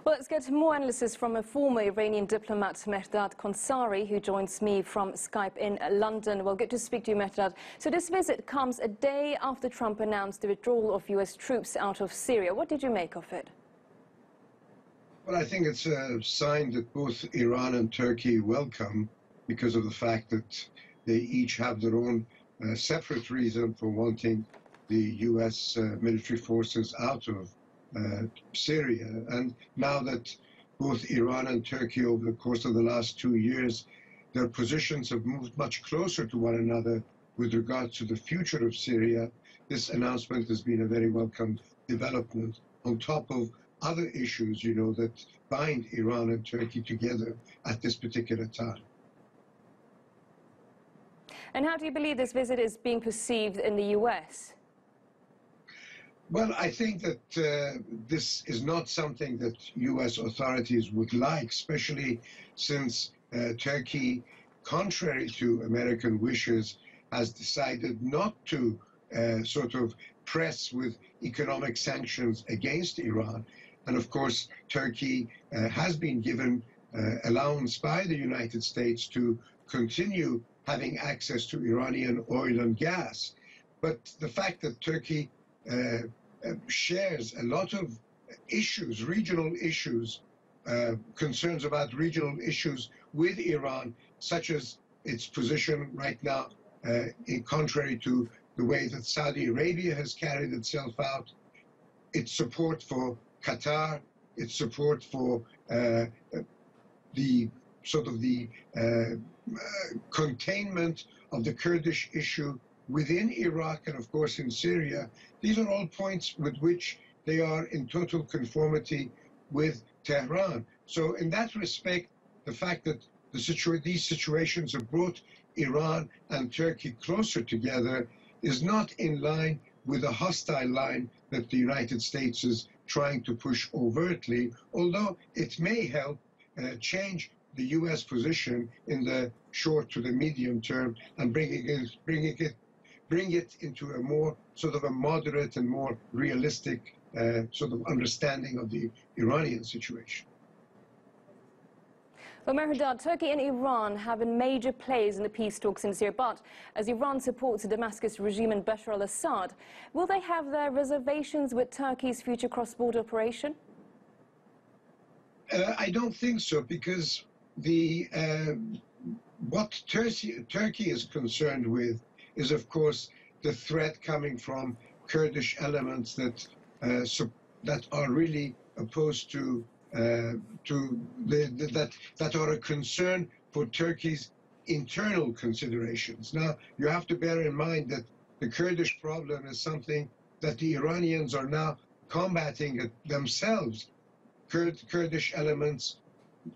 Well, let's get more analysis from a former Iranian diplomat, Mehrdad Khonsari, who joins me from Skype in London. Well, good to speak to you, Mehrdad. So this visit comes a day after Trump announced the withdrawal of U.S. troops out of Syria. What did you make of it? Well, I think it's a sign that both Iran and Turkey welcome, because of the fact that they each have their own separate reason for wanting the U.S. Military forces out of Syria. And now that both Iran and Turkey, over the course of the last 2 years, their positions have moved much closer to one another with regards to the future of Syria, this announcement has been a very welcome development on top of other issues, that bind Iran and Turkey together at this particular time. And how do you believe this visit is being perceived in the U.S.? Well, I think that this is not something that U.S. authorities would like, especially since Turkey, contrary to American wishes, has decided not to sort of press with economic sanctions against Iran. And of course, Turkey has been given allowance by the United States to continue having access to Iranian oil and gas. But the fact that Turkey shares a lot of issues, regional issues, concerns about regional issues with Iran, such as its position right now, in contrary to the way that Saudi Arabia has carried itself out, its support for Qatar, its support for the containment of the Kurdish issue within Iraq and, of course, in Syria. These are all points with which they are in total conformity with Tehran. So in that respect, the fact that these situations have brought Iran and Turkey closer together is not in line with the hostile line that the United States is trying to push overtly, although it may help change the U.S. position in the short to the medium term and bring it into a more sort of a moderate and more realistic sort of understanding of the Iranian situation. Well, Mehrdad, Turkey and Iran have been major players in the peace talks in Syria, but as Iran supports the Damascus regime and Bashar al-Assad, will they have their reservations with Turkey's future cross-border operation? I don't think so, because what Turkey is concerned with is, of course, the threat coming from Kurdish elements that are really opposed to that are a concern for Turkey's internal considerations. Now, you have to bear in mind that the Kurdish problem is something that the Iranians are now combating themselves. Kurdish elements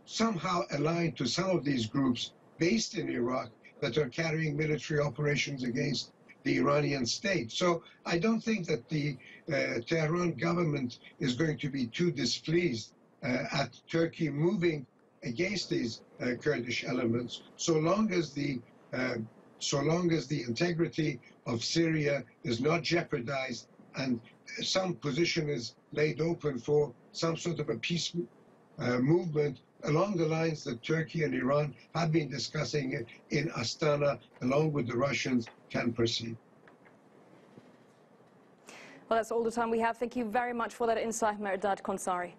somehow aligned to some of these groups based in Iraq that are carrying military operations against the Iranian state. So I don't think that the Tehran government is going to be too displeased at Turkey moving against these Kurdish elements, so long as the integrity of Syria is not jeopardized and some position is laid open for some sort of a peace movement along the lines that Turkey and Iran have been discussing in Astana, along with the Russians, can proceed. Well, that's all the time we have. Thank you very much for that insight, Mehrdad Khonsari.